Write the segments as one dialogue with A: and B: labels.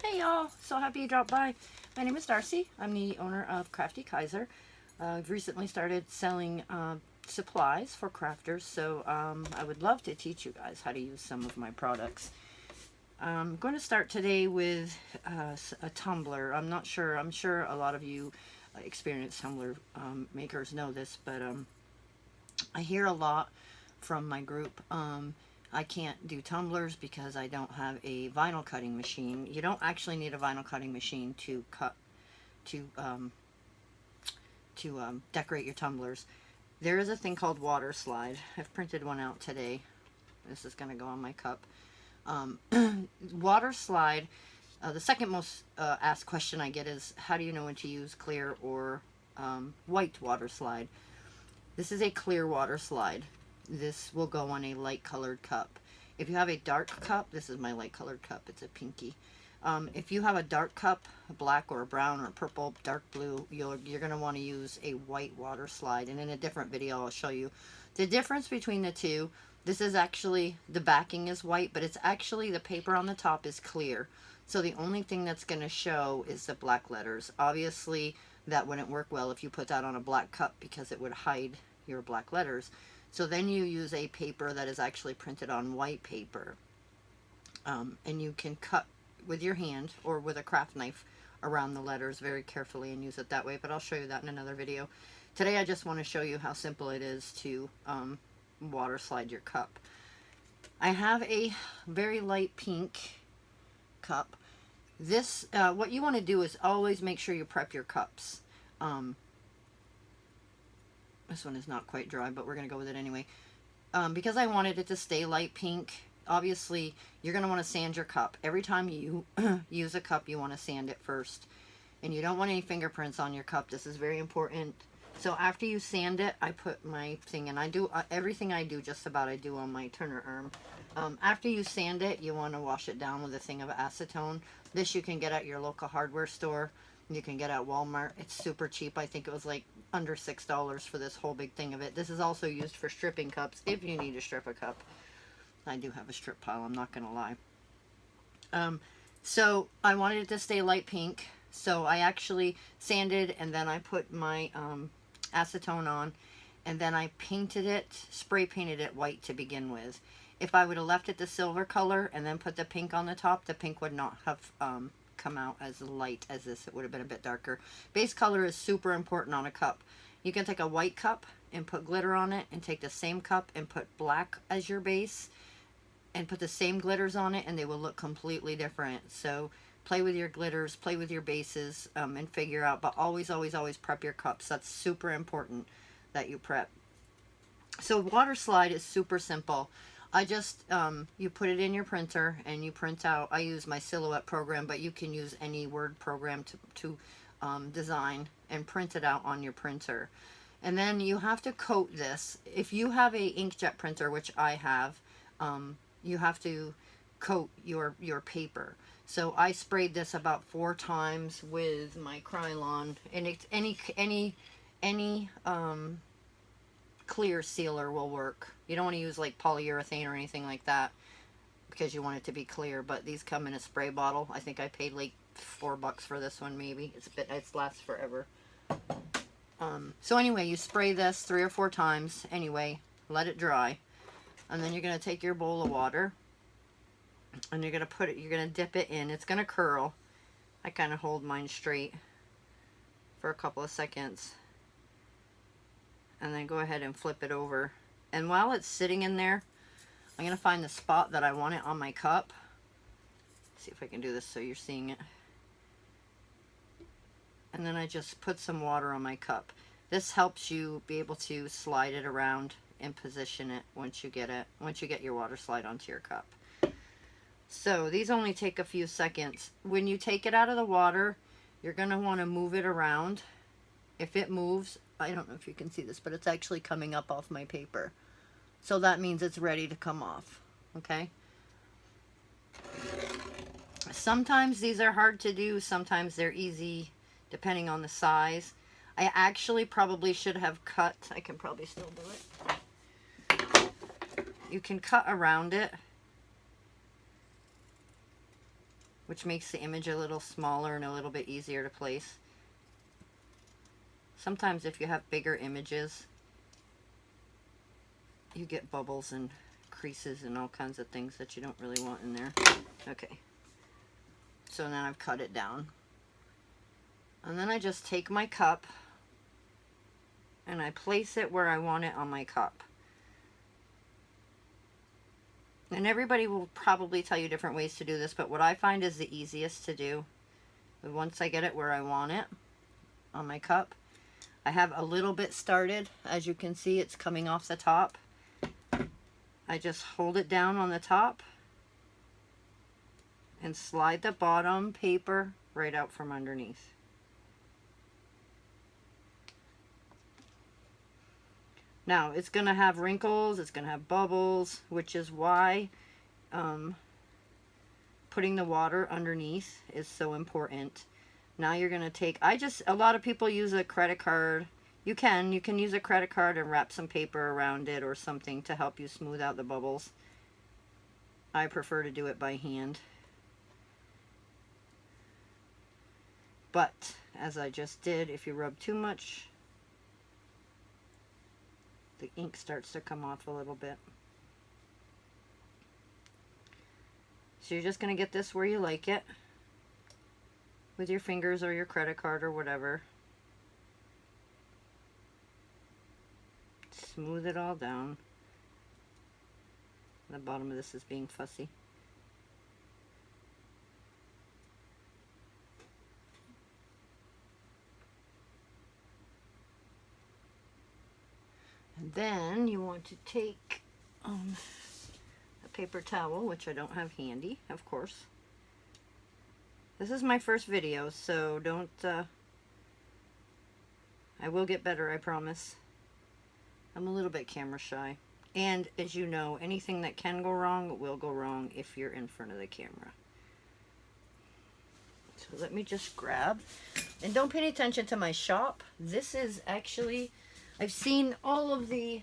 A: Hey y'all, so happy you dropped by. My name is Darcy. I'm the owner of Crafty Kaiser. I've recently started selling supplies for crafters, so I would love to teach you guys how to use some of my products. I'm going to start today with a tumbler. I'm sure a lot of you experienced tumbler makers know this, but I hear a lot from my group. I can't do tumblers because I don't have a vinyl cutting machine. You don't actually need a vinyl cutting machine to decorate your tumblers. There is a thing called water slide. I've printed one out today. This is going to go on my cup. Water slide. The second most asked question I get is, how do you know when to use clear or white water slide? This is a clear water slide. This will go on a light colored cup. If you have a dark cup, this is my light colored cup, it's a pinky. If you have a dark cup, a black or a brown or purple, dark blue, you're going to want to use a white water slide. And in a different video, I'll show you the difference between the two. This is actually, the backing is white, but it's actually, the paper on the top is clear. So the only thing that's going to show is the black letters. Obviously, that wouldn't work well if you put that on a black cup because it would hide your black letters. So then you use a paper that is actually printed on white paper. And you can cut with your hand or with a craft knife around the letters very carefully and use it that way. But I'll show you that in another video. Today I just want to show you how simple it is to water slide your cup. I have a very light pink cup. This, what you want to do is always make sure you prep your cups. This one is not quite dry, but we're going to go with it anyway. Because I wanted it to stay light pink, obviously, you're going to want to sand your cup. Every time you use a cup, you want to sand it first. And you don't want any fingerprints on your cup. This is very important. So after you sand it, I put my thing, and I do everything I do, just about I do on my turner arm. After you sand it, you want to wash it down with a thing of acetone. This you can get at your local hardware store. You can get at Walmart. It's super cheap. I think it was like under $6 for this whole big thing of it. This is also used for stripping cups if you need to strip a cup. I do have a strip pile, I'm not going to lie. So I wanted it to stay light pink. So I actually sanded, and then I put my acetone on, and then I painted it, spray painted it white to begin with. If I would have left it the silver color and then put the pink on the top, the pink would not have come out as light as this. It would have been a bit darker. Base color is super important on a cup. You can take a white cup and put glitter on it, and take the same cup and put black as your base and put the same glitters on it, and they will look completely different. So play with your glitters, play with your bases, and figure out, but always prep your cups. That's super important that you prep. So water slide is super simple. I just, you put it in your printer and you print out. I use my Silhouette program, but you can use any Word program to design and print it out on your printer. And then you have to coat this. If you have a inkjet printer, which I have, you have to coat your paper. So I sprayed this about 4 times with my Krylon, and it's any clear sealer will work. You don't want to use like polyurethane or anything like that because you want it to be clear, but these come in a spray bottle. I think I paid like $4 for this one, maybe. It lasts forever. So anyway, you spray this 3 or 4 times anyway, let it dry, and then you're going to take your bowl of water and you're going to dip it in. It's going to curl. I kind of hold mine straight for a couple of seconds, and then go ahead and flip it over. And while it's sitting in there, I'm going to find the spot that I want it on my cup. Let's see if I can do this so you're seeing it. And then I just put some water on my cup. This helps you be able to slide it around and position it once you get your water slide onto your cup. So these only take a few seconds. When you take it out of the water, you're going to want to move it around. If it moves, I don't know if you can see this, but it's actually coming up off my paper. So that means it's ready to come off. Okay? Sometimes these are hard to do. Sometimes they're easy, depending on the size. I actually probably should have cut. I can probably still do it. You can cut around it. which makes the image a little smaller and a little bit easier to place. Sometimes if you have bigger images, you get bubbles and creases and all kinds of things that you don't really want in there. Okay, so then I've cut it down. And then I just take my cup and I place it where I want it on my cup. And everybody will probably tell you different ways to do this, but what I find is the easiest to do. Once I get it where I want it on my cup, I have a little bit started. As you can see, it's coming off the top. I just hold it down on the top and slide the bottom paper right out from underneath. Now, it's going to have wrinkles, it's going to have bubbles, which is why putting the water underneath is so important. Now you're going to take, a lot of people use a credit card. You can use a credit card and wrap some paper around it or something to help you smooth out the bubbles. I prefer to do it by hand. But, as I just did, if you rub too much, the ink starts to come off a little bit. So you're just going to get this where you like it, with your fingers or your credit card or whatever. Smooth it all down. The bottom of this is being fussy. And then you want to take a paper towel, which I don't have handy, of course. This is my first video, so don't, I will get better, I promise. I'm a little bit camera shy. And as you know, anything that can go wrong will go wrong if you're in front of the camera. So let me just grab, and don't pay any attention to my shop. This is actually, I've seen all of the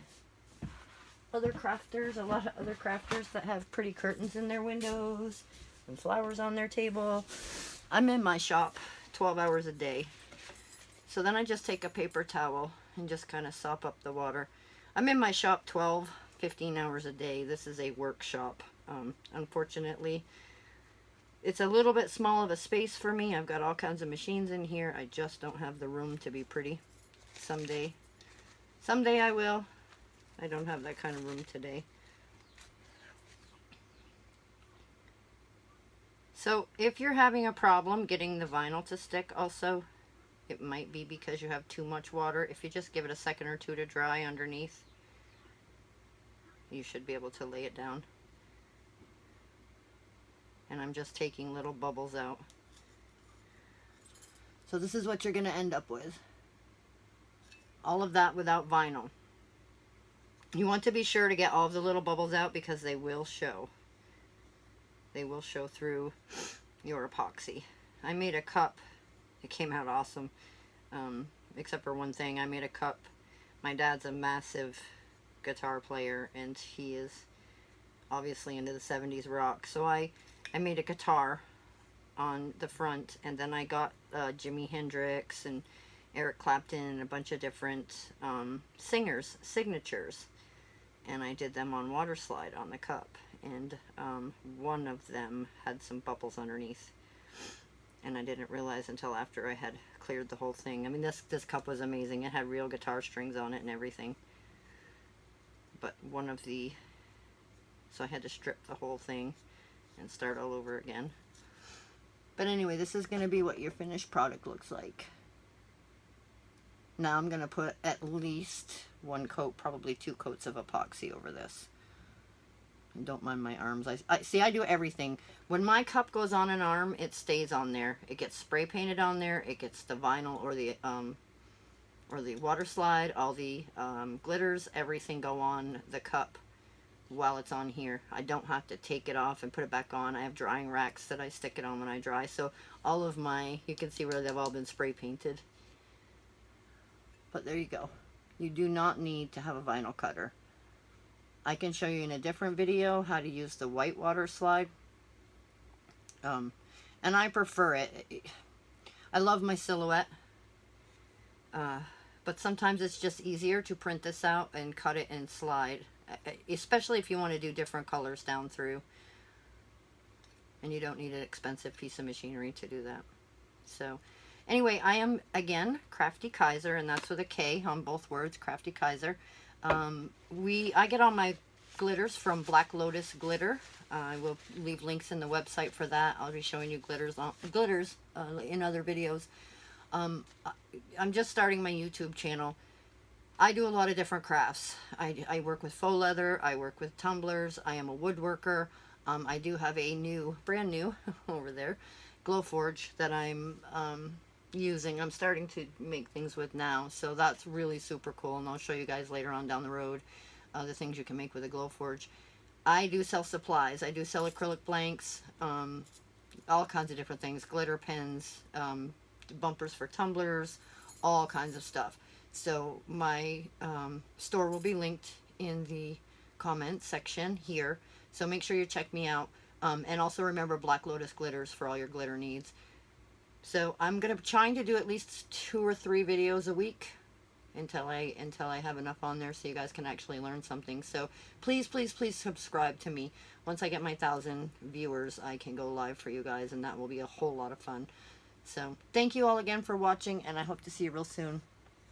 A: other crafters, a lot of other crafters that have pretty curtains in their windows and flowers on their table. I'm in my shop 12 hours a day. So then I just take a paper towel and just kind of sop up the water. I'm in my shop 12, 15 hours a day. This is a workshop. Unfortunately, it's a little bit small of a space for me. I've got all kinds of machines in here. I just don't have the room to be pretty. Someday I will. I don't have that kind of room today. So if you're having a problem getting the vinyl to stick also, it might be because you have too much water. If you just give it a second or two to dry underneath, you should be able to lay it down. And I'm just taking little bubbles out. So this is what you're going to end up with. All of that without vinyl. You want to be sure to get all of the little bubbles out because they will show. They will show through your epoxy. I made a cup. It came out awesome. Except for one thing. I made a cup. My dad's a massive guitar player and he is obviously into the 70s rock. So I made a guitar on the front, and then I got Jimi Hendrix and Eric Clapton and a bunch of different singers' signatures, and I did them on water slide on the cup, and one of them had some bubbles underneath, and I didn't realize until after I had cleared the whole thing. I mean, this cup was amazing. It had real guitar strings on it and everything, but so I had to strip the whole thing and start all over again. But anyway, this is going to be what your finished product looks like. Now I'm going to put at least one coat, probably 2 coats of epoxy over this. And don't mind my arms. I see, I do everything. When my cup goes on an arm, it stays on there. It gets spray painted on there. It gets the vinyl or the water slide, all the glitters, everything go on the cup while it's on here. I don't have to take it off and put it back on. I have drying racks that I stick it on when I dry. So all of my, you can see where they've all been spray painted. But there you go. You do not need to have a vinyl cutter. I can show you in a different video how to use the white water slide. And and I prefer it. I love my silhouette, but sometimes it's just easier to print this out and cut it and slide, especially if you want to do different colors down through, and you don't need an expensive piece of machinery to do that. So anyway, I am, again, Crafty Kaiser, and that's with a K on both words, Crafty Kaiser. I get all my glitters from Black Lotus Glitter. I will leave links in the website for that. I'll be showing you glitters in other videos. I'm just starting my YouTube channel. I do a lot of different crafts. I work with faux leather. I work with tumblers. I am a woodworker. I do have a brand new over there, Glowforge that I'm using. I'm starting to make things with now, so that's really super cool, and I'll show you guys later on down the road the things you can make with a Glowforge. I do sell supplies. I do sell acrylic blanks, all kinds of different things, glitter pens, bumpers for tumblers, all kinds of stuff. So my store will be linked in the comments section here, so make sure you check me out. And also remember Black Lotus glitters for all your glitter needs. So I'm trying to do at least 2 or 3 videos a week until I have enough on there so you guys can actually learn something. So please, please, please subscribe to me. Once I get my 1,000 viewers, I can go live for you guys, and that will be a whole lot of fun. So thank you all again for watching, and I hope to see you real soon.